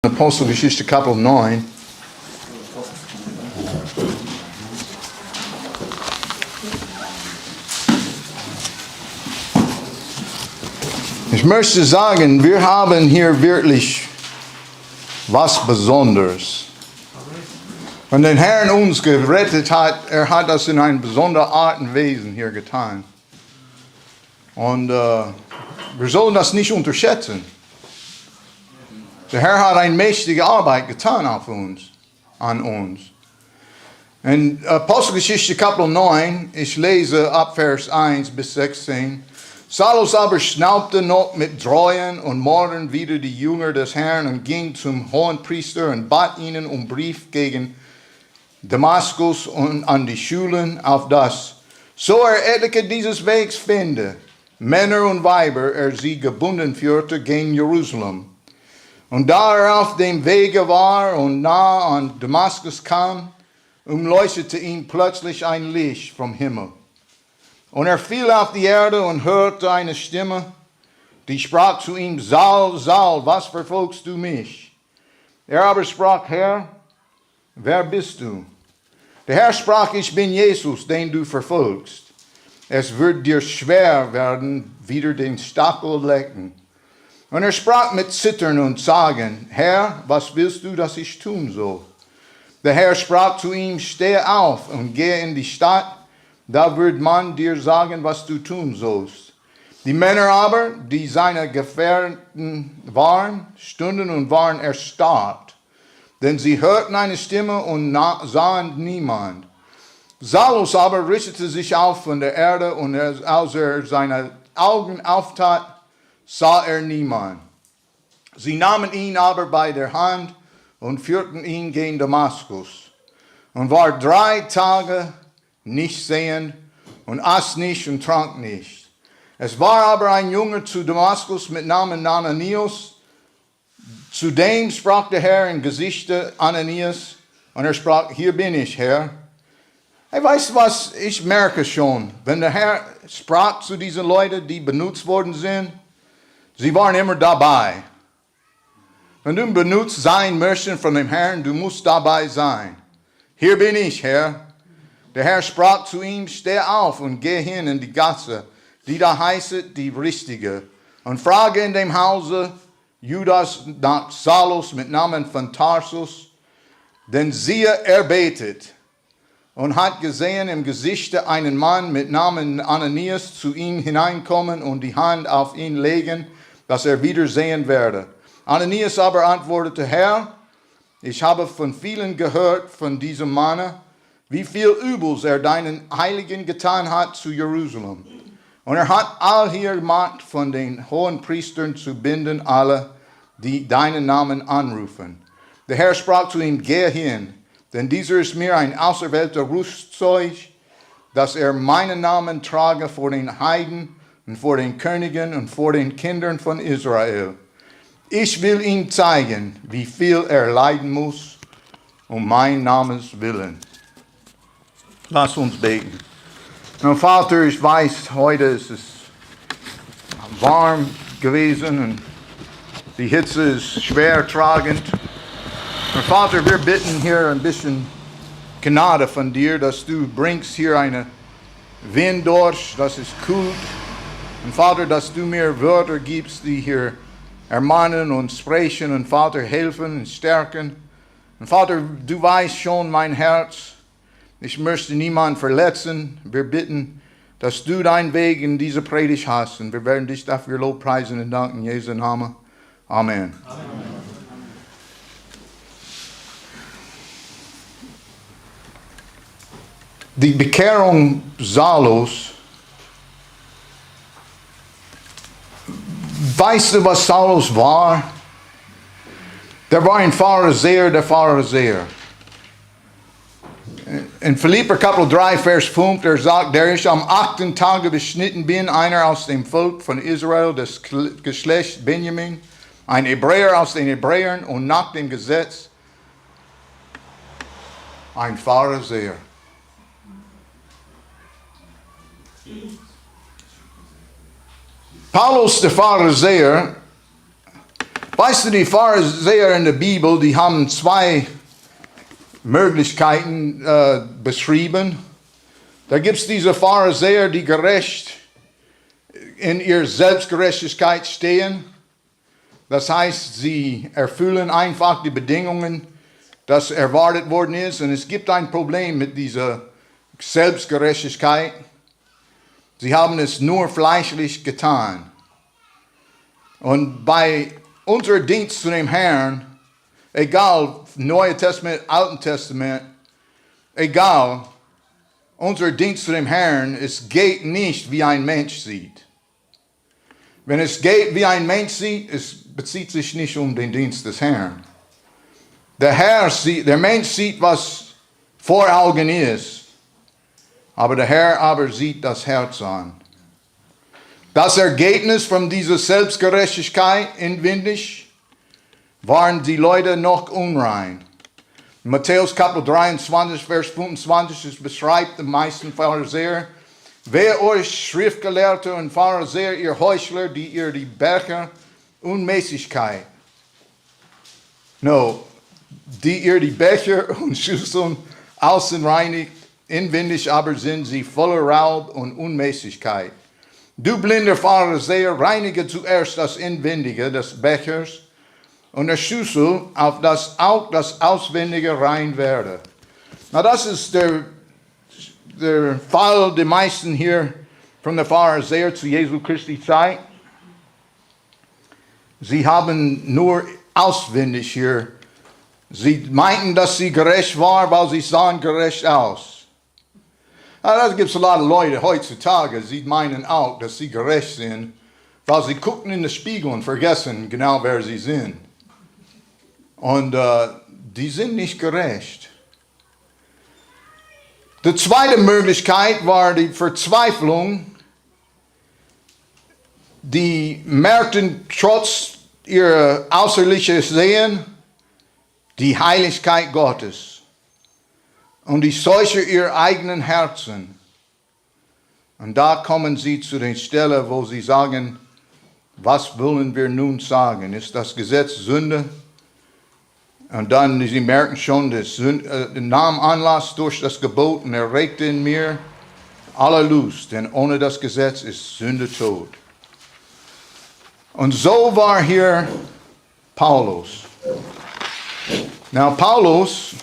Apostelgeschichte Kapitel 9. Ich möchte sagen, wir haben hier wirklich was Besonderes. Wenn der Herr uns gerettet hat, hat das in einer besonderen Art und Wesen hier getan. Und wir sollen das nicht unterschätzen. Der Herr hat eine mächtige Arbeit getan an uns. In Apostelgeschichte Kapitel 9, ich lese ab Vers 1 bis 16. Saulus aber schnaubte noch mit Dreuen und Morden wieder die Jünger des Herrn und ging zum Hohenpriester und bat ihnen um Brief gegen Damaskus und an die Schulen, auf das, so etliche dieses Wegs finde, Männer und Weiber, sie gebunden führte gegen Jerusalem. Und da auf dem Wege war und nah an Damaskus kam, umleuchtete ihn plötzlich ein Licht vom Himmel. Und fiel auf die Erde und hörte eine Stimme, die sprach zu ihm, Saul, Saul, was verfolgst du mich? Er aber sprach, Herr, wer bist du? Der Herr sprach, ich bin Jesus, den du verfolgst. Es wird dir schwer werden, wieder den Stachel lecken. Und sprach mit Zittern und Sagen, Herr, was willst du, dass ich tun soll? Der Herr sprach zu ihm, stehe auf und gehe in die Stadt, da wird man dir sagen, was du tun sollst. Die Männer aber, die seine Gefährten waren, stunden und waren erstarrt, denn sie hörten eine Stimme und sahen niemand. Saulus aber richtete sich auf von der Erde und als seine Augen auftat, sah niemand. Sie nahmen ihn aber bei der Hand und führten ihn gegen Damaskus. Und war 3 Tage nicht sehend und aß nicht und trank nicht. Es war aber ein Junge zu Damaskus mit Namen Ananias. Zu dem sprach der Herr im Gesichte Ananias und sprach, hier bin ich, Herr. Hey, weißt du was, ich merke schon, wenn der Herr sprach zu diesen Leuten, die benutzt worden sind, sie waren immer dabei. Wenn du benutzt sein möchtest von dem Herrn, du musst dabei sein. Hier bin ich, Herr. Der Herr sprach zu ihm, steh auf und geh hin in die Gasse, die da heißt die Richtige, und frage in dem Hause Judas nach Saulus mit Namen von Tarsus, denn siehe, er betet und hat gesehen im Gesichte einen Mann mit Namen Ananias zu ihm hineinkommen und die Hand auf ihn legen, dass er wieder sehen werde. Ananias aber antwortete, Herr, ich habe von vielen gehört von diesem Mann, wie viel Übels deinen Heiligen getan hat zu Jerusalem. Und hat all hier Macht von den hohen Priestern zu binden, alle, die deinen Namen anrufen. Der Herr sprach zu ihm, geh hin, denn dieser ist mir ein auserwählter Rüstzeug, dass meinen Namen trage vor den Heiden und vor den Königen und vor den Kindern von Israel. Ich will ihm zeigen, wie viel leiden muss, um mein Namens willen. Lass uns beten. Nun, Vater, ich weiß, heute ist es warm gewesen und die Hitze ist schwer tragend. Und Vater, wir bitten hier ein bisschen Gnade von dir, dass du bringst hier eine Wind durch, dass es kühlt. Und Vater, dass du mir Wörter gibst, die hier ermahnen und sprechen und Vater helfen und stärken. Und Vater, du weißt schon mein Herz. Ich möchte niemanden verletzen. Wir bitten, dass du deinen Weg in diese Predigt hast. Und wir werden dich dafür lobpreisen und danken. In Jesu Namen. Amen. Amen. Die Bekehrung Saulus. Weißt du, was Saulus war? Der war ein Pharisäer der Pharisäer. In Philipper Kapitel 3, Vers 5, sagt, der ich am 8. Tage beschnitten bin, einer aus dem Volk von Israel, des Geschlechts Benjamin, ein Hebräer aus den Hebräern und nach dem Gesetz ein Pharisäer. Paulus, der Pharisäer, Weißt du, die Pharisäer in der Bibel, die haben zwei Möglichkeiten beschrieben. Da gibt es diese Pharisäer, die gerecht in ihrer Selbstgerechtigkeit stehen. Das heißt, sie erfüllen einfach die Bedingungen, das erwartet worden ist. Und es gibt ein Problem mit dieser Selbstgerechtigkeit. Sie haben es nur fleischlich getan. Und bei unserem Dienst zu dem Herrn, egal, Neue Testament, Alten Testament, egal, unser Dienst zu dem Herrn, es geht nicht, wie ein Mensch sieht. Wenn es geht, wie ein Mensch sieht, es bezieht sich nicht um den Dienst des Herrn. Der Mensch sieht, was vor Augen ist, aber der Herr aber sieht das Herz an. Das Ergebnis von dieser Selbstgerechtigkeit inwendig waren die Leute noch unrein. Matthäus Kapitel 23, Vers 25, es beschreibt die meisten Pharisäer. Wer euch Schriftgelehrte und Pharisäer, ihr Heuchler, die ihr die Becher Unmäßigkeit, die ihr die Becher und Schüsseln außen reinigt, inwendig aber sind sie voller Raub und Unmäßigkeit. Du blinder Pharisäer, reinige zuerst das Inwendige des Bechers und der Schüssel, auf das auch das Auswendige rein werde. Na, das ist der Fall der meisten hier von der Pharisäer zu Jesu Christi Zeit. Sie haben nur auswendig hier. Sie meinten, dass sie gerecht war, weil sie sahen gerecht aus. Da gibt es ein lot of Leute heutzutage, sie meinen auch, dass sie gerecht sind, weil sie gucken in den Spiegel und vergessen genau, wer sie sind. Und die sind nicht gerecht. Die zweite Möglichkeit war die Verzweiflung. Die merkten trotz ihrer äußerlichen Sehen die Heiligkeit Gottes. Und die Seuche ihrer eigenen Herzen. Und da kommen sie zu den Stellen, wo sie sagen, was wollen wir nun sagen? Ist das Gesetz Sünde? Und dann, sie merken schon, das nahm Anlass durch das Gebot und erregte in mir alle Lust, denn ohne das Gesetz ist Sünde tot. Und so war hier Paulus. Now, Paulus,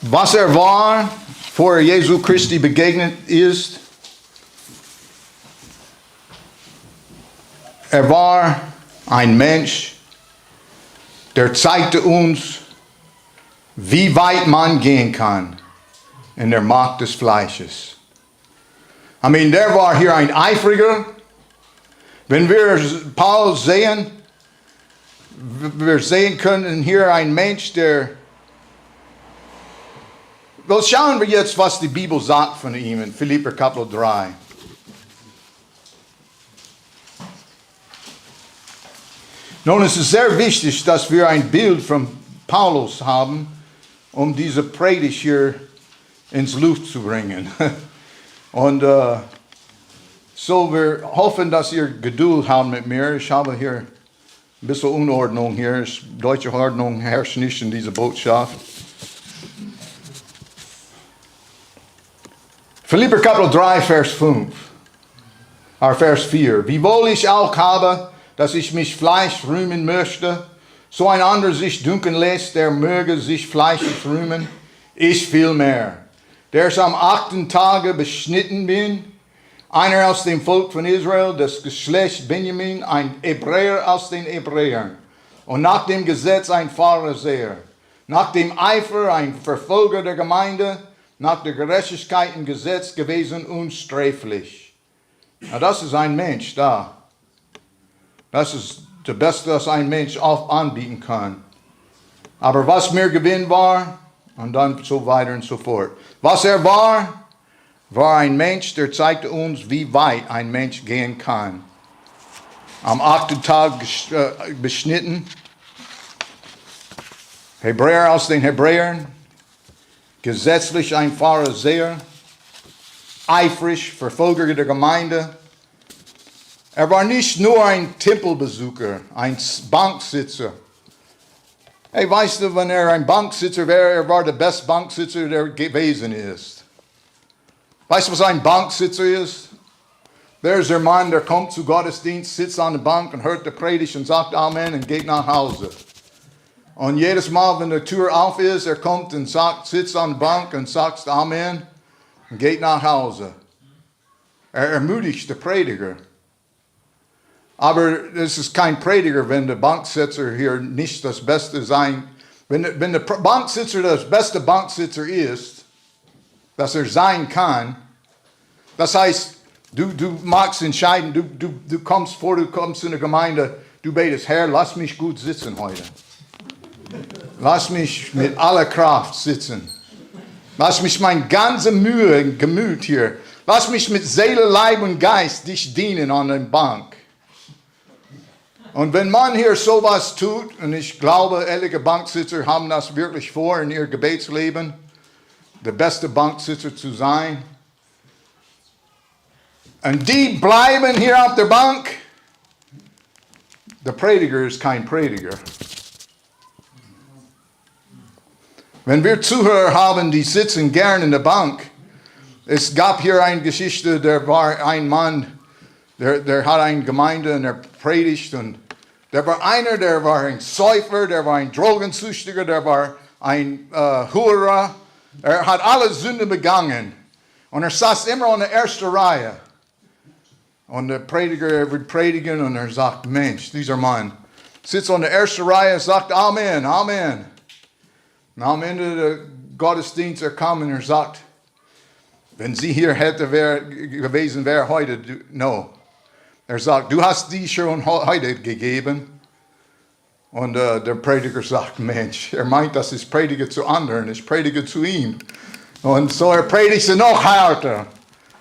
was war, bevor Jesu Christi begegnet ist, war ein Mensch, der zeigte uns, wie weit man gehen kann in der Macht des Fleisches. Der war hier ein Eifriger. Wenn wir Paulus sehen, wir sehen können hier ein Mensch, der... Well, schauen wir jetzt, was die Bibel sagt von ihm in Philipper Kapitel 3. Nun, es ist sehr wichtig, dass wir ein Bild von Paulus haben, um diese Predigt hier ins Luft zu bringen. Und so, wir hoffen, dass ihr Geduld habt mit mir. Ich habe hier ein bisschen Unordnung hier. Deutsche Ordnung herrscht nicht in dieser Botschaft. Philipper Kapitel 3, Vers 5. Vers 4. Wiewohl ich auch habe, dass ich mich Fleisch rühmen möchte, so ein anderer sich dünken lässt, der möge sich fleischlich rühmen, ich viel mehr. Der ich am 8. Tage beschnitten bin, einer aus dem Volk von Israel, des Geschlechts Benjamin, ein Hebräer aus den Hebräern, und nach dem Gesetz ein Pharisäer, nach dem Eifer ein Verfolger der Gemeinde, nach der Gerechtigkeit im Gesetz gewesen unsträflich. Na, das ist ein Mensch da. Das ist das Beste, was ein Mensch oft anbieten kann. Aber was mir Gewinn war, und dann so weiter und so fort. Was war ein Mensch, der zeigte uns, wie weit ein Mensch gehen kann. Am 8. Tag beschnitten. Hebräer aus den Hebräern. Gesetzlich ein Pharisäer, eifrig, Verfolger der Gemeinde. war nicht nur ein Tempelbesucher, ein Banksitzer. Hey, weißt du, wenn ein Banksitzer wäre, war der beste Banksitzer, der gewesen ist. Weißt du, was ein Banksitzer ist? Der ist der Mann, der kommt zu Gottesdienst, sitzt an der Bank und hört die Predigt und sagt Amen und geht nach Hause. Und jedes Mal, wenn die Tür auf ist, kommt und sitzt an der Bank und sagt Amen und geht nach Hause. Ermutigt den Prediger. Aber es ist kein Prediger, wenn der Banksitzer hier nicht das Beste sein. Wenn der Banksitzer das beste Banksitzer ist, dass sein kann, das heißt, du magst entscheiden, du kommst in der Gemeinde, du betest, Herr, lass mich gut sitzen heute. Lass mich mit aller Kraft sitzen. Lass mich meine ganze Mühe und Gemüt hier, lass mich mit Seele, Leib und Geist dich dienen an der Bank. Und wenn man hier sowas tut, und ich glaube, einige Banksitzer haben das wirklich vor in ihr Gebetsleben, der beste Banksitzer zu sein, und die bleiben hier auf der Bank, der Prediger ist kein Prediger. Wenn wir Zuhörer haben, die sitzen gern in der Bank, es gab hier eine Geschichte, der war ein Mann, der hat eine Gemeinde und er predigt und der war ein Säufer, der war ein Drogensüchtiger, der war ein Hurer. Er hat alle Sünden begangen und er saß immer in der ersten Reihe. Und der Prediger wird predigen und er sagt, Mensch, dieser Mann sitzt in der ersten Reihe und sagt Amen, Amen. Und am Ende des Gottesdienstes kam und er sagt, wenn sie hier gewesen wäre heute, no. Er sagt, du hast die schon heute gegeben. Und der Prediger sagt, Mensch, meint, das ist Prediger zu anderen, ich predige zu ihm. Und so predigt sie noch härter.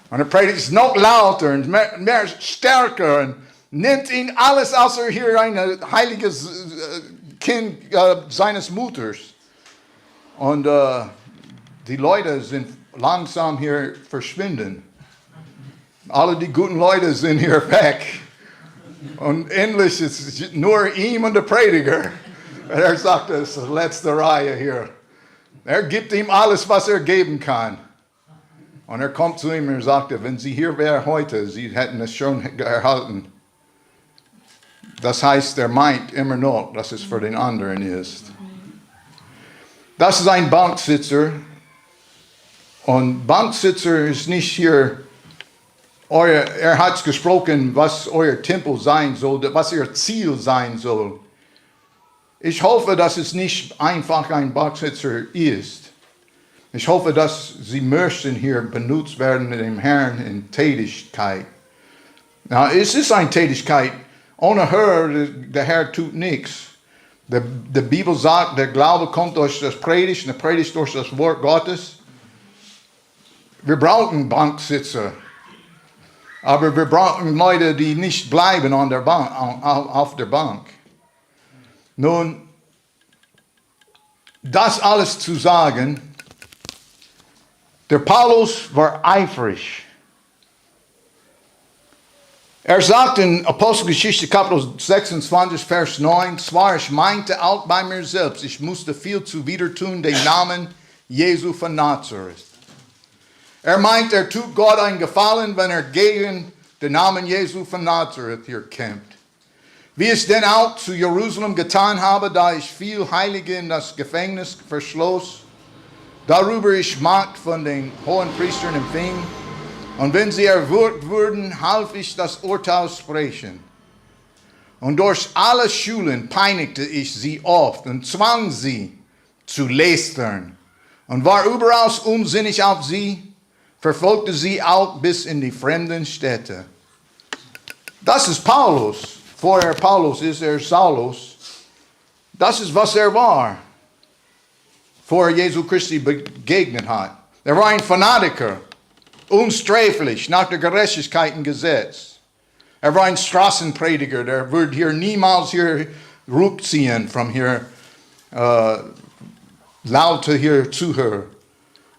Und predigt noch lauter und mehr stärker. Und nimmt ihn alles, als hier ein heiliges Kind seines Mutters. Und die Leute sind langsam hier verschwinden. Alle die guten Leute sind hier weg. Und endlich ist es nur ihm und der Prediger. Und er sagt, das ist die letzte Reihe hier. Er gibt ihm alles, was er geben kann. Und er kommt zu ihm und sagte, wenn sie hier wäre heute, sie hätten es schon erhalten. Das heißt, er meint immer noch, dass es für den anderen ist. Das ist ein Banksitzer. Und Banksitzer ist nicht hier, er hat gesprochen, was euer Tempel sein soll, was ihr Ziel sein soll. Ich hoffe, dass es nicht einfach ein Banksitzer ist. Ich hoffe, dass sie möchten hier benutzt werden mit dem Herrn in Tätigkeit. Na, es ist eine Tätigkeit. Ohne der Herr tut nichts. Die Bibel sagt, der Glaube kommt durch das Predigt, der Predigt durch das Wort Gottes. Wir brauchen Banksitzer. Aber wir brauchen Leute, die nicht bleiben auf der Bank. Nun, das alles zu sagen, der Paulus war eifrig. Er sagt in Apostelgeschichte Kapitel 26, Vers 9, zwar ich meinte auch bei mir selbst, ich musste viel zuwider tun, den Namen Jesu von Nazareth. Er meint, er tut Gott einen Gefallen, wenn er gegen den Namen Jesu von Nazareth hier kämpft. Wie ich denn auch zu Jerusalem getan habe, da ich viel Heilige in das Gefängnis verschloss, darüber ich Macht von den hohen Priestern empfing, und wenn sie erwürgt wurden, half ich das Urteil sprechen. Und durch alle Schulen peinigte ich sie oft und zwang sie zu lästern und war überaus unsinnig auf sie, verfolgte sie auch bis in die fremden Städte. Das ist Paulus. Vorher Paulus ist Saulus. Das ist, was er war, bevor er Jesu Christi begegnet hat. Er war ein Fanatiker, unsträflich, nach der Gerechtigkeit im Gesetz. Er war ein Straßenprediger, der würde hier niemals hier rückziehen, von hier Laute hier zuhören.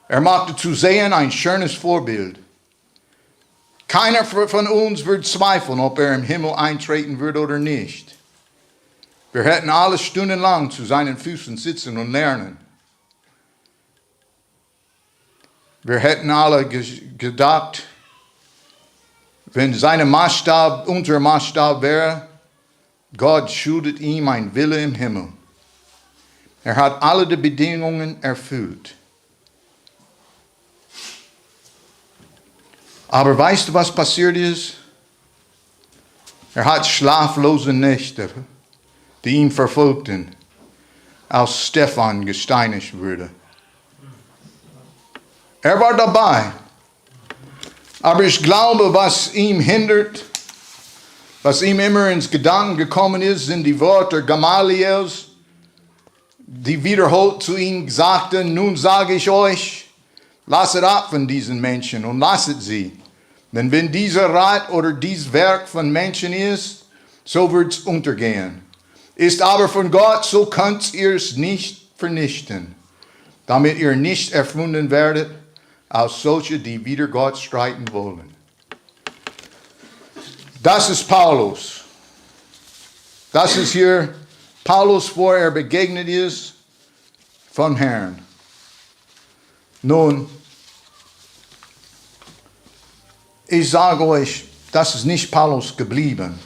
Er machte zu sehen ein schönes Vorbild. Keiner von uns wird zweifeln, ob im Himmel eintreten wird oder nicht. Wir hätten alle stundenlang zu seinen Füßen sitzen und lernen. Wir hätten alle gedacht, wenn unser Maßstab wäre, Gott schuldet ihm ein Wille im Himmel. Er hat alle die Bedingungen erfüllt. Aber weißt du, was passiert ist? Er hat schlaflose Nächte, die ihn verfolgten, als Stephan gesteinigt wurde. Er war dabei. Aber ich glaube, was ihm hindert, was ihm immer ins Gedanken gekommen ist, sind die Worte Gamaliels, die wiederholt zu ihm sagten, nun sage ich euch, lasset ab von diesen Menschen und lasset sie. Denn wenn dieser Rat oder dies Werk von Menschen ist, so wird es untergehen. Ist aber von Gott, so könnt ihr es nicht vernichten, damit ihr nicht erfunden werdet als solche, die wider Gott streiten wollen. Das ist Paulus. Das ist hier Paulus, wo er begegnet ist vom Herrn. Nun, ich sage euch, das ist nicht Paulus geblieben.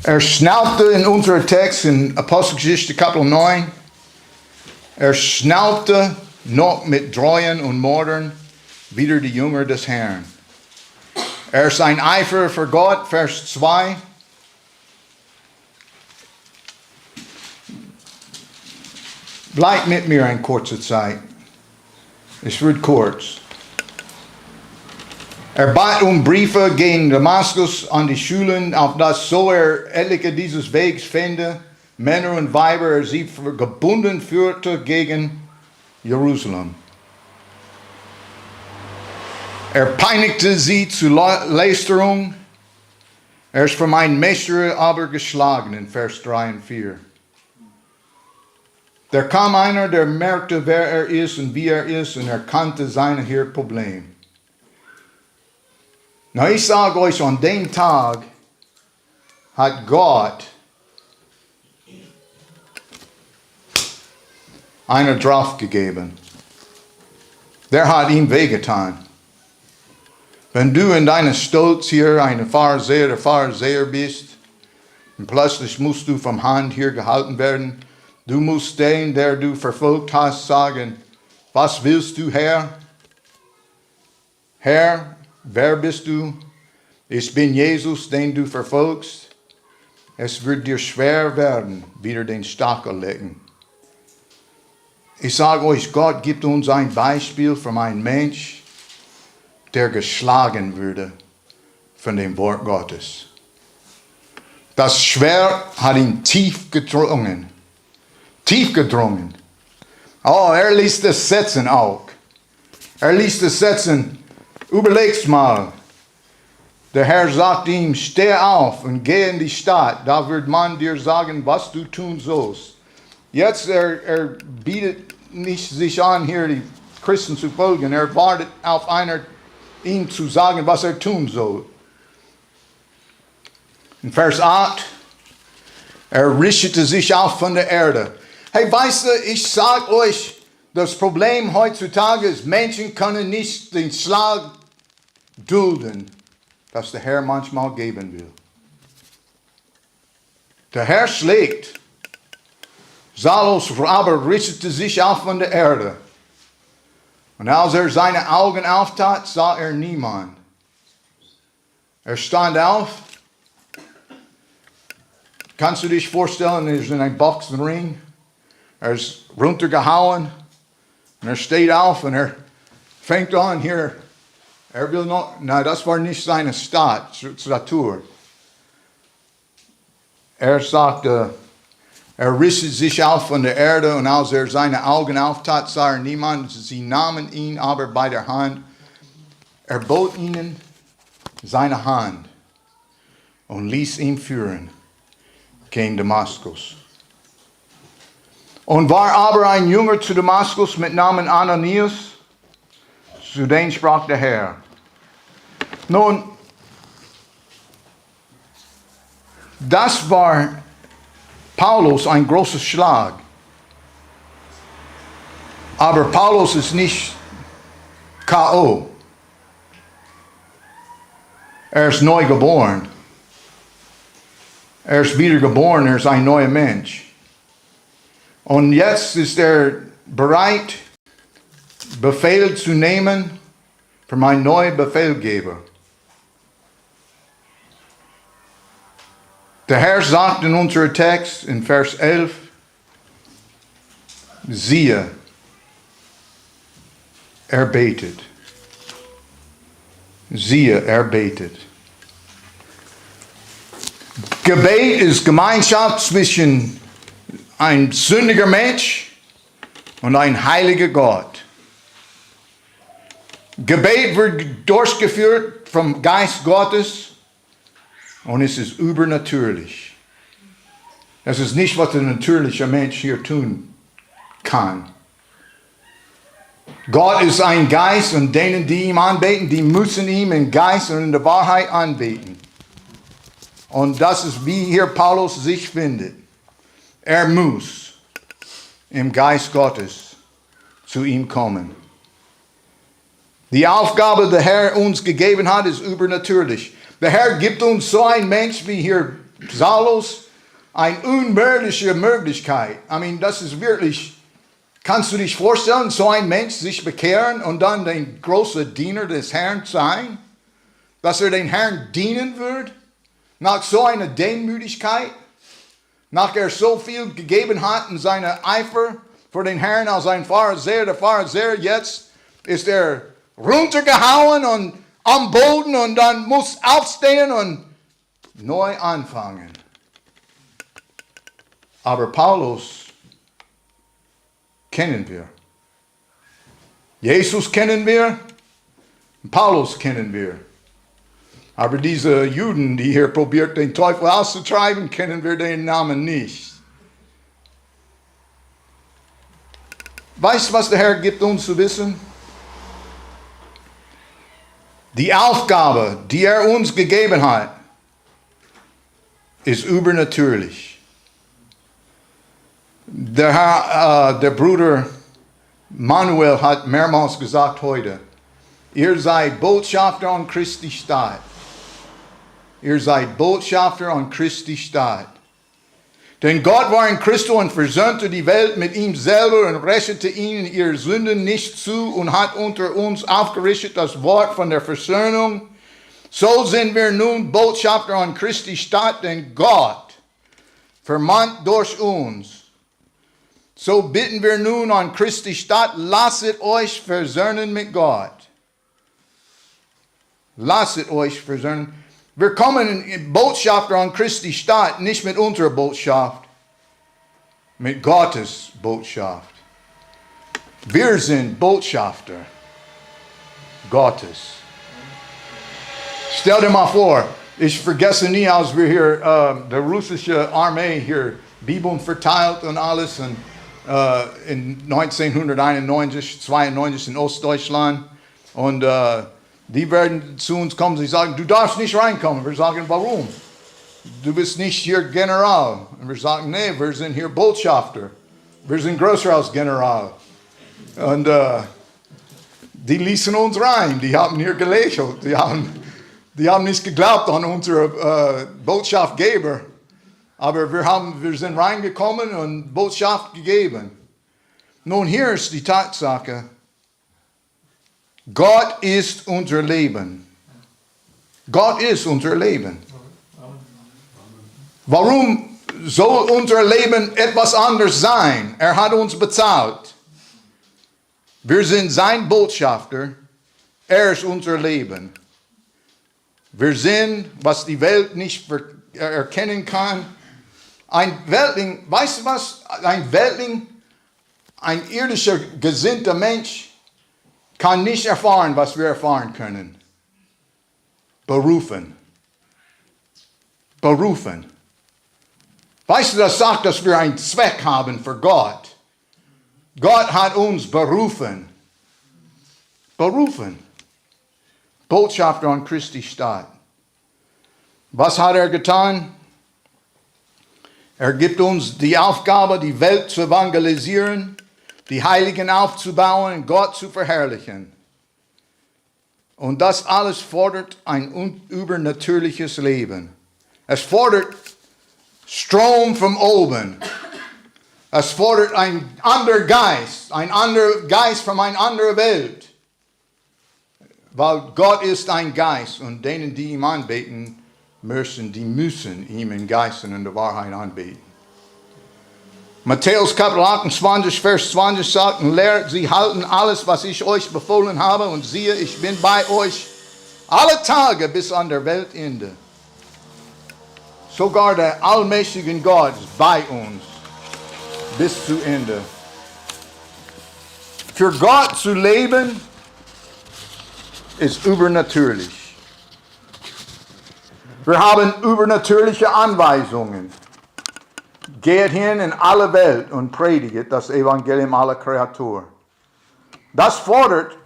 Er schnaubte in unserem Text in Apostelgeschichte Kapitel 9, er schnaubte noch mit Dreuen und Mordern wieder die Jünger des Herrn. Er ist ein Eifer für Gott, Vers 2. Bleibt mit mir eine kurze Zeit. Es wird kurz. Er bat Briefe gegen Damaskus an die Schulen, auf dass so etliche dieses Wegs fände, Männer und Weiber, er sie gebunden führte gegen Jerusalem. Er peinigte sie zu Lästerung. Er ist von einem Meister aber geschlagen, in Vers 3 und 4. Da kam einer, der merkte, wer er ist und wie er ist, und erkannte sein Problem. Na, ich sage euch, an dem Tag hat Gott einer draufgegeben. Der hat ihm wehgetan. Wenn du in deinem Stolz hier ein Pharisäer bist, und plötzlich musst du vom Hand hier gehalten werden, du musst den, der du verfolgt hast, sagen, was willst du, Herr? Herr, wer bist du? Ich bin Jesus, den du verfolgst. Es wird dir schwer werden, wieder den Stachel legen. Ich sage euch, Gott gibt uns ein Beispiel von einem Mensch, der geschlagen würde von dem Wort Gottes. Das Schwert hat ihn tief gedrungen. Tief gedrungen. Oh, er ließ das setzen auch. Er ließ das setzen. Überleg's mal. Der Herr sagt ihm, steh auf und geh in die Stadt. Da wird man dir sagen, was du tun sollst. Jetzt, er bietet nicht sich an, hier die Christen zu folgen. Er wartet auf einer, ihm zu sagen, was er tun soll. In Vers 8, er richtete sich auf von der Erde. Hey, weißt du, ich sage euch, das Problem heutzutage ist, Menschen können nicht den Schlag dulden, das der Herr manchmal geben will. Der Herr schlägt. Saulus aber richtete sich auf von der Erde. Und als er seine Augen auftat, sah er niemand. Er stand auf. Kannst du dich vorstellen, er ist in einem Boxenring. Er ist runtergehauen. Und er steht auf und er fängt an hier. Er will noch, nein, das war nicht seine Statur. Er sagte, er richtete sich auf von der Erde und als er seine Augen auftat, sah er niemand. Sie nahmen ihn aber bei der Hand. Er bot ihnen seine Hand und ließ ihn führen gegen Damaskus. Und war aber ein Jünger zu Damaskus mit Namen Ananias, zu dem sprach der Herr. Nun, das war Paulus ein großer Schlag. Aber Paulus ist nicht K.O. Er ist neu geboren. Er ist wiedergeboren, er ist ein neuer Mensch. Und jetzt ist er bereit, Befehl zu nehmen für meinen neuen Befehlgeber. Der Herr sagt in unserem Text in Vers 11, siehe, er betet. Siehe, er betet. Gebet ist Gemeinschaft zwischen ein sündiger Mensch und ein heiliger Gott. Gebet wird durchgeführt vom Geist Gottes und es ist übernatürlich. Das ist nicht, was ein natürlicher Mensch hier tun kann. Gott ist ein Geist und denen, die ihm anbeten, die müssen ihm in Geist und in der Wahrheit anbeten. Und das ist, wie hier Paulus sich findet. Er muss im Geist Gottes zu ihm kommen. Die Aufgabe, die der Herr uns gegeben hat, ist übernatürlich. Der Herr gibt uns so einen Mensch wie hier Saulus, eine unmögliche Möglichkeit. Das ist wirklich, kannst du dich vorstellen, so ein Mensch sich bekehren und dann den großen Diener des Herrn sein? Dass er den Herrn dienen wird? Nach so einer Demütigkeit? Nach er so viel gegeben hat in seiner Eifer für den Herrn als ein Pharisäer, der Pharisäer, jetzt ist er runtergehauen und am Boden und dann muss aufstehen und neu anfangen. Aber Paulus kennen wir. Jesus kennen wir, Paulus kennen wir. Aber diese Juden, die hier probiert, den Teufel auszutreiben, kennen wir den Namen nicht. Weißt du, was der Herr gibt uns zu wissen? Die Aufgabe, die er uns gegeben hat, ist übernatürlich. Der Bruder Manuel hat mehrmals gesagt heute, ihr seid Botschafter an Christi Stadt. Ihr seid Botschafter an Christi Stadt. Denn Gott war in Christus und versöhnte die Welt mit ihm selber und rechnete ihnen ihre Sünden nicht zu und hat unter uns aufgerichtet das Wort von der Versöhnung. So sind wir nun Botschafter an Christi Stadt, denn Gott vermahnt durch uns. So bitten wir nun an Christi Stadt, lasset euch versöhnen mit Gott. Lasset euch versöhnen. Wir kommen in Botschafter an Christi Stadt, nicht mit unserer Botschaft, mit Gottes Botschaft. Wir sind Botschafter Gottes. Stell dir mal vor, ich vergesse nie, als wir hier, der russische Armee hier Bibeln verteilt und alles und, in 1991, 92 in Ostdeutschland und die werden zu uns kommen, sie sagen, du darfst nicht reinkommen. Wir sagen, warum? Du bist nicht hier General. Und wir sagen, nee, wir sind hier Botschafter. Wir sind größer als General. Und die ließen uns rein. Die haben hier gelächelt. Die haben nicht geglaubt an unsere Botschaftgeber. Aber wir sind reingekommen und Botschaft gegeben. Nun, hier ist die Tatsache. Gott ist unser Leben. Gott ist unser Leben. Warum soll unser Leben etwas anders sein? Er hat uns bezahlt. Wir sind sein Botschafter. Er ist unser Leben. Wir sind, was die Welt nicht erkennen kann. Ein Weltling, weißt du was? Ein Weltling, ein irdischer, gesinnter Mensch, kann nicht erfahren, was wir erfahren können. Berufen. Berufen. Weißt du, das sagt, dass wir einen Zweck haben für Gott. Gott hat uns berufen. Berufen. Botschafter an Christi Stadt. Was hat er getan? Er gibt uns die Aufgabe, die Welt zu evangelisieren, die Heiligen aufzubauen und Gott zu verherrlichen. Und das alles fordert ein übernatürliches Leben. Es fordert Strom von oben. Es fordert ein anderer Geist von einer anderen Welt. Weil Gott ist ein Geist und denen, die ihm anbeten, müssen ihm in Geist und in der Wahrheit anbeten. Matthäus Kapitel 28, Vers 20 sagt, und lehrt sie halten alles, was ich euch befohlen habe, und siehe, ich bin bei euch alle Tage bis an der Weltende. Sogar der allmächtige Gott ist bei uns bis zu Ende. Für Gott zu leben ist übernatürlich. Wir haben übernatürliche Anweisungen. Geht hin in alle Welt und predigt das Evangelium aller Kreatur. Das fordert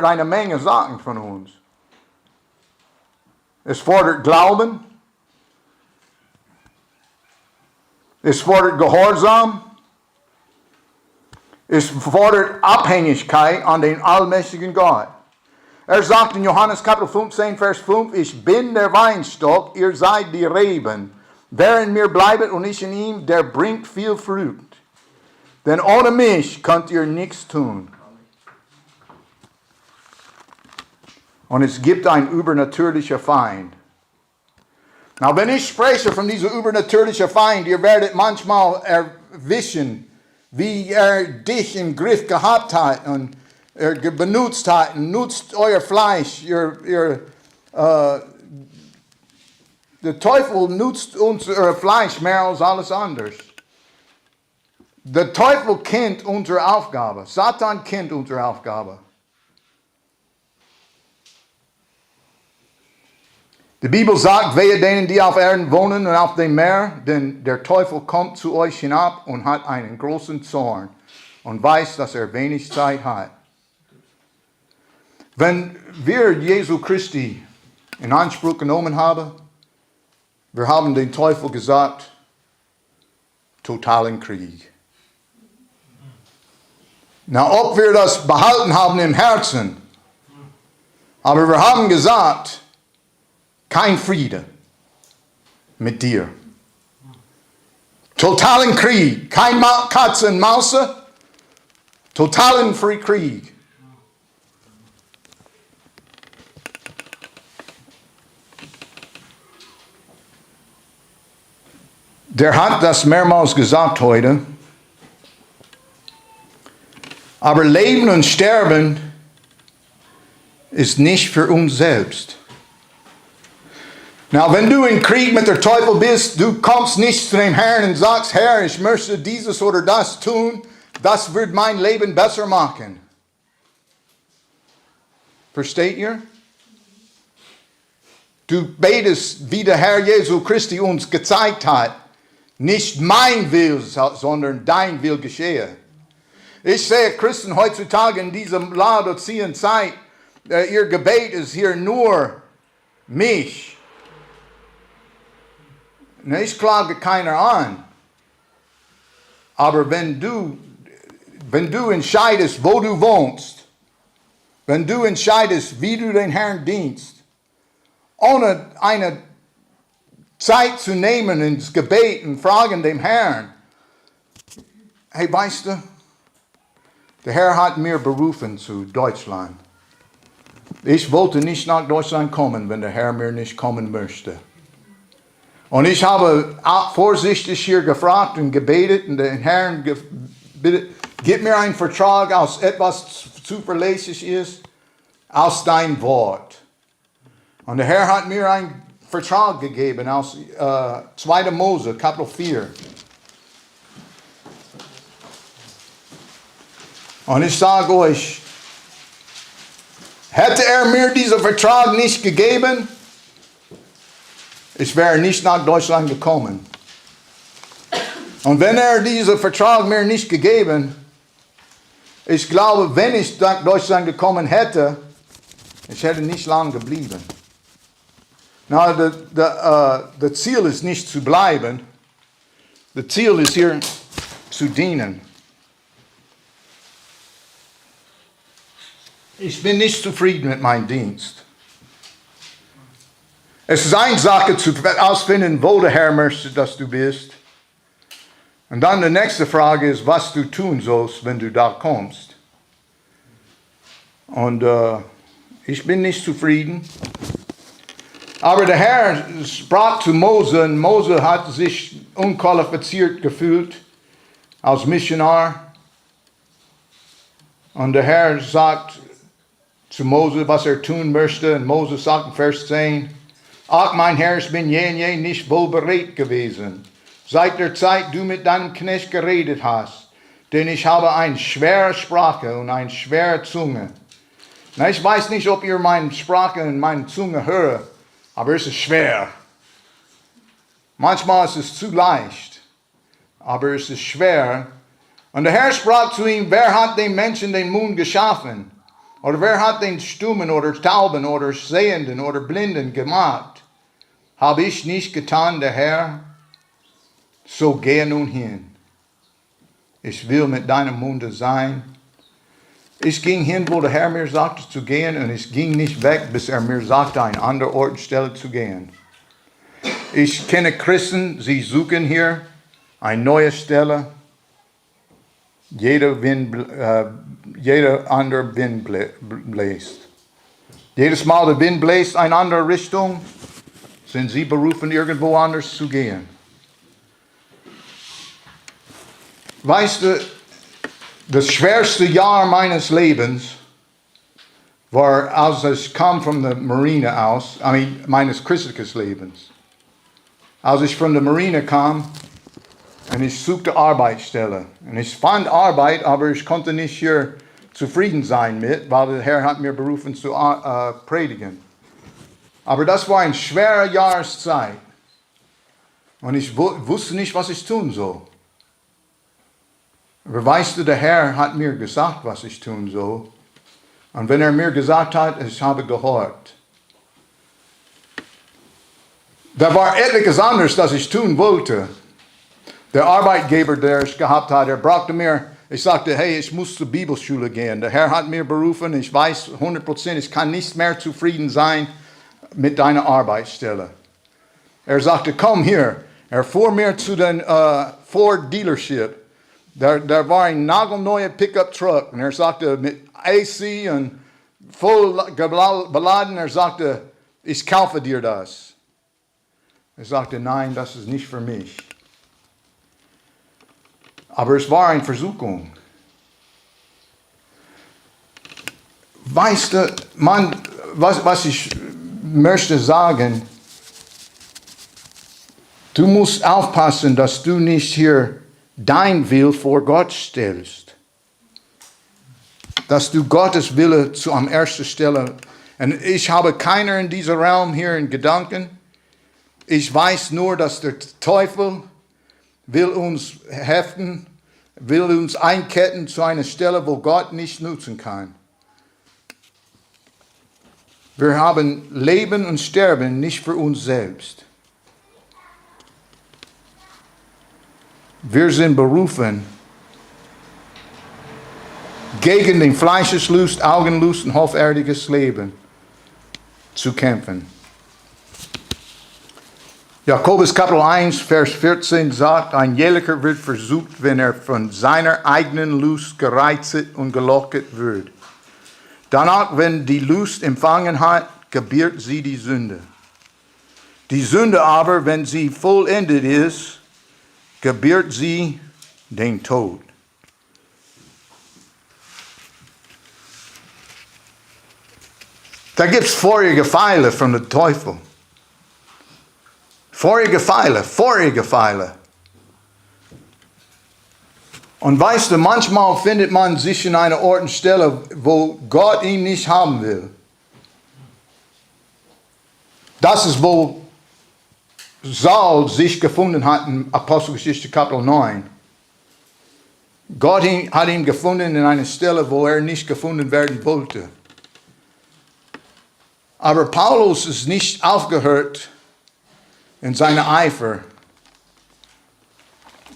eine Menge Sachen von uns. Es fordert Glauben. Es fordert Gehorsam. Es fordert Abhängigkeit an den allmächtigen Gott. Er sagt in Johannes Kapitel 15, Vers 5, ich bin der Weinstock, ihr seid die Reben. Wer in mir bleibt und ich in ihm, der bringt viel Frucht. Denn ohne mich könnt ihr nichts tun. Und es gibt einen übernatürlichen Feind. Na, wenn ich spreche von diesem übernatürlichen Feind, ihr werdet manchmal erwischen, wie er dich im Griff gehabt hat und er benutzt hat, nutzt euer Fleisch, der Teufel nutzt unser Fleisch mehr als alles anderes. Der Teufel kennt unsere Aufgabe. Satan kennt unsere Aufgabe. Die Bibel sagt, wehe denen, die auf Erden wohnen und auf dem Meer, denn der Teufel kommt zu euch hinab und hat einen großen Zorn und weiß, dass er wenig Zeit hat. Wenn wir Jesu Christi in Anspruch genommen haben, wir haben den Teufel gesagt, totalen Krieg. Na, ob wir das behalten haben im Herzen, aber wir haben gesagt, kein Friede mit dir. Totalen Krieg, kein Katze und Maus, totalen Krieg. Der hat das mehrmals gesagt heute. Aber Leben und Sterben ist nicht für uns selbst. Na, wenn du in Krieg mit der Teufel bist, du kommst nicht zu dem Herrn und sagst, Herr, ich möchte dieses oder das tun, das wird mein Leben besser machen. Versteht ihr? Du betest, wie der Herr Jesu Christi uns gezeigt hat. Nicht mein Will, sondern dein Will geschehe. Ich sehe Christen heutzutage in dieser Laodicean-Zeit, ihr Gebet ist hier nur mich. Ich klage keiner an. Aber wenn du entscheidest, wo du wohnst, wenn du entscheidest, wie du den Herrn dienst, ohne eine Zeit zu nehmen ins Gebet und fragen dem Herrn, hey, weißt du, der Herr hat mir berufen zu Deutschland. Ich wollte nicht nach Deutschland kommen, wenn der Herr mir nicht kommen möchte. Und ich habe vorsichtig hier gefragt und gebetet und den Herrn gebeten, gib mir einen Vertrag aus etwas zuverlässig ist, aus dein Wort. Und der Herr hat mir einen Vertrag gegeben aus 2. Mose, Kapitel 4. Und ich sage euch, hätte er mir diesen Vertrag nicht gegeben, ich wäre nicht nach Deutschland gekommen. Und wenn er diesen Vertrag mir nicht gegeben, Ich glaube, wenn ich nach Deutschland gekommen hätte, ich hätte nicht lange geblieben. Na, das Ziel ist nicht zu bleiben. Das Ziel ist hier zu dienen. Ich bin nicht zufrieden mit meinem Dienst. Es ist eine Sache zu ausfinden, wo der Herr möchte, dass du bist. Und dann die nächste Frage ist, was du tun sollst, wenn du da kommst. Und ich bin nicht zufrieden. Aber der Herr sprach zu Mose und Mose hat sich unqualifiziert gefühlt als Missionar. Und der Herr sagt zu Mose, was er tun möchte. Und Mose sagt in Vers 10, ach mein Herr, ich bin je nicht wohl bereit gewesen, seit der Zeit du mit deinem Knecht geredet hast. Denn ich habe eine schwere Sprache und eine schwere Zunge. Na, ich weiß nicht, ob ihr meine Sprache und meine Zunge hört, aber es ist schwer. Manchmal ist es zu leicht, aber es ist schwer. Und der Herr sprach zu ihm, wer hat den Menschen den Mund geschaffen? Oder wer hat den Stummen oder Tauben oder Sehenden oder Blinden gemacht? Habe ich nicht getan, der Herr? So gehe nun hin. Ich will mit deinem Munde sein. Ich ging hin, wo der Herr mir sagte zu gehen, und ich ging nicht weg, bis er mir sagte, an eine andere Ortstelle zu gehen. Ich kenne Christen, sie suchen hier eine neue Stelle. Jeder andere Wind bläst. Jedes Mal der Wind bläst in eine andere Richtung, sind sie berufen, irgendwo anders zu gehen. Weißt du, das schwerste Jahr meines Lebens war, als ich kam von der Marine aus, meines christlichen Lebens. Als ich von der Marine kam und ich suchte Arbeitsstelle. Und ich fand Arbeit, aber ich konnte nicht hier zufrieden sein mit, weil der Herr hat mir berufen zu predigen. Aber das war eine schwere Jahreszeit. Und ich wusste nicht, was ich tun soll. Aber weißt du, der Herr hat mir gesagt, was ich tun soll. Und wenn er mir gesagt hat, ich habe gehört. Da war etliches anderes, das ich tun wollte. Der Arbeitgeber, der ich gehabt hatte, er brachte mir, ich sagte, hey, ich muss zur Bibelschule gehen. Der Herr hat mir berufen, ich weiß 100%, ich kann nicht mehr zufrieden sein mit deiner Arbeitsstelle. Er sagte, komm hier. Er fuhr mir zu den Ford Dealership. Da war ein nagelneuer Pickup-Truck. Und er sagte, mit AC und voll beladen, er sagte, ich kaufe dir das. Er sagte, nein, das ist nicht für mich. Aber es war eine Versuchung. Weißt du, was ich möchte sagen, du musst aufpassen, dass du nicht hier dein Will vor Gott stellst. Dass du Gottes Wille an erster Stelle. Und ich habe keiner in diesem Raum hier in Gedanken. Ich weiß nur, dass der Teufel will uns heften, will uns einketten zu einer Stelle, wo Gott nicht nutzen kann. Wir haben Leben und Sterben nicht für uns selbst. Wir sind berufen, gegen den Fleischeslust, Augenlust und hoffärtiges Leben zu kämpfen. Jakobus Kapitel 1, Vers 14 sagt, ein jeder wird versucht, wenn er von seiner eigenen Lust gereizt und gelockt wird. Danach, wenn die Lust empfangen hat, gebiert sie die Sünde. Die Sünde aber, wenn sie vollendet ist, gebiert sie den Tod. Da gibt es vorige Pfeile von dem Teufel. Vorige Pfeile. Und weißt du, manchmal findet man sich in einer Ort und Stelle, wo Gott ihn nicht haben will. Das ist, wo Saul sich gefunden hat in Apostelgeschichte Kapitel 9. Gott hat ihn gefunden in einer Stelle, wo er nicht gefunden werden wollte. Aber Paulus ist nicht aufgehört in seinem Eifer.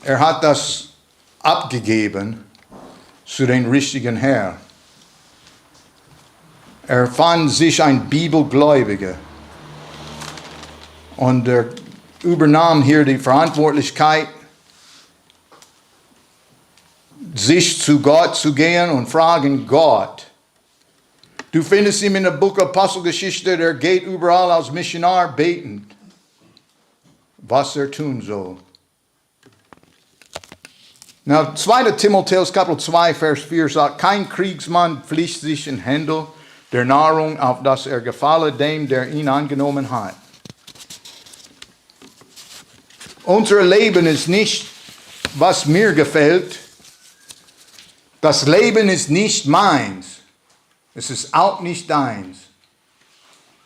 Er hat das abgegeben zu den richtigen Herrn. Er fand sich ein Bibelgläubiger und er übernahm hier die Verantwortlichkeit, sich zu Gott zu gehen und fragen Gott. Du findest ihn in der Buch Apostelgeschichte, der geht überall als Missionar betend, was er tun soll. Na, 2. Timotheus Kapitel 2, Vers 4 sagt, kein Kriegsmann pflicht sich in Händel der Nahrung, auf dass er gefalle dem, der ihn angenommen hat. Unser Leben ist nicht, was mir gefällt. Das Leben ist nicht meins. Es ist auch nicht deins.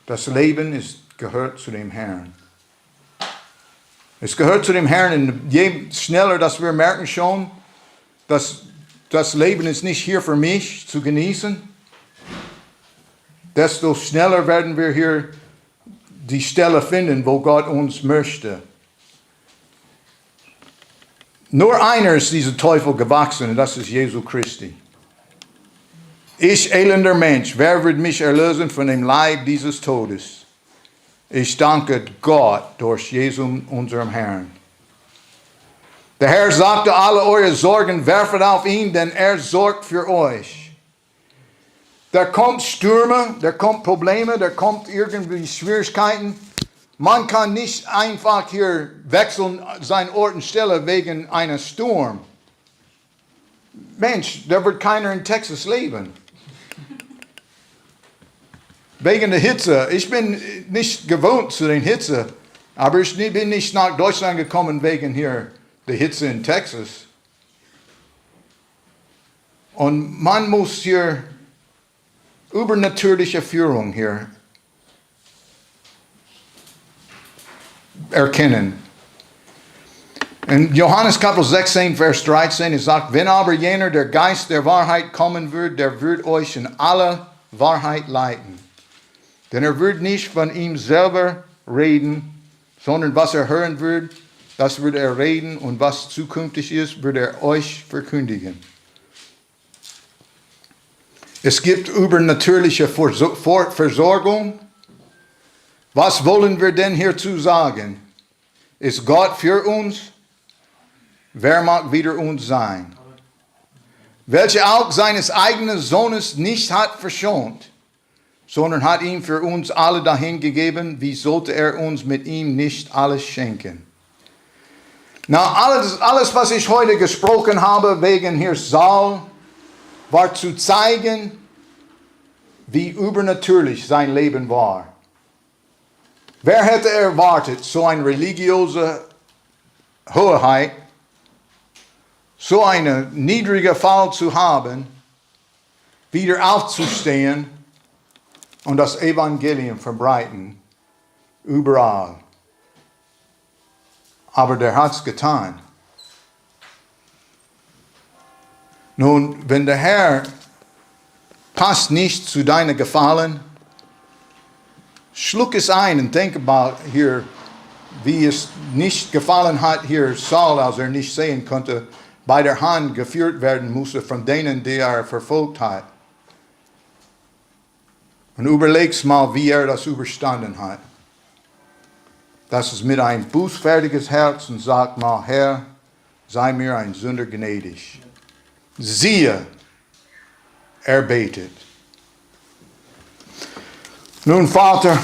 Das Leben gehört zu dem Herrn. Es gehört zu dem Herrn. Und je schneller, dass wir merken schon, dass das Leben ist nicht hier für mich zu genießen, desto schneller werden wir hier die Stelle finden, wo Gott uns möchte. Nur einer ist dieser Teufel gewachsen, und das ist Jesus Christi. Ich, elender Mensch, wer wird mich erlösen von dem Leib dieses Todes? Ich danke Gott durch Jesus, unserem Herrn. Der Herr sagte, alle eure Sorgen werfet auf ihn, denn er sorgt für euch. Da kommt Stürme, da kommt Probleme, da kommt irgendwie Schwierigkeiten. Man kann nicht einfach hier wechseln, seinen Ort und Stelle wegen eines Sturms. Mensch, da wird keiner in Texas leben. Wegen der Hitze. Ich bin nicht gewohnt zu den Hitze, aber ich bin nicht nach Deutschland gekommen wegen hier der Hitze in Texas. Und man muss hier übernatürliche Führung hier erkennen. In Johannes Kapitel 16, Vers 13, es sagt, wenn aber jener, der Geist der Wahrheit kommen wird, der wird euch in alle Wahrheit leiten. Denn er wird nicht von ihm selber reden, sondern was er hören wird, das wird er reden, und was zukünftig ist, wird er euch verkündigen. Es gibt übernatürliche Versorgung. Was wollen wir denn hierzu sagen? Ist Gott für uns? Wer mag wider uns sein? Welcher auch seines eigenen Sohnes nicht hat verschont, sondern hat ihn für uns alle dahingegeben, wie sollte er uns mit ihm nicht alles schenken? Na, alles, was ich heute gesprochen habe, wegen hier Saul, war zu zeigen, wie übernatürlich sein Leben war. Wer hätte erwartet, so eine religiöse Hoheit, so einen niedrigen Fall zu haben, wieder aufzustehen und das Evangelium verbreiten, überall. Aber der hat es getan. Nun, wenn der Herr passt nicht zu deinen Gefallen, schluck es ein und denk about hier, wie es nicht gefallen hat hier Saul, als er nicht sehen konnte, bei der Hand geführt werden musste von denen, die er verfolgt hat. Und überleg's mal, wie er das überstanden hat. Das ist mit einem bußfertiges Herz und sagt mal, Herr, sei mir ein Sünder gnädig. Siehe, er betet. Nun, Vater,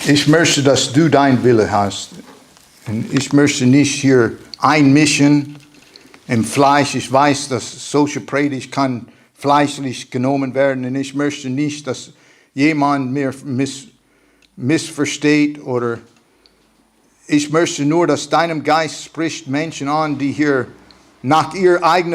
ich möchte, dass du dein Wille hast. Und ich möchte nicht hier einmischen im Fleisch. Ich weiß, dass solche Predigt kann fleischlich genommen werden. Und ich möchte nicht, dass jemand mir missversteht. Oder ich möchte nur, dass deinem Geist spricht Menschen an, die hier nach ihr eigenen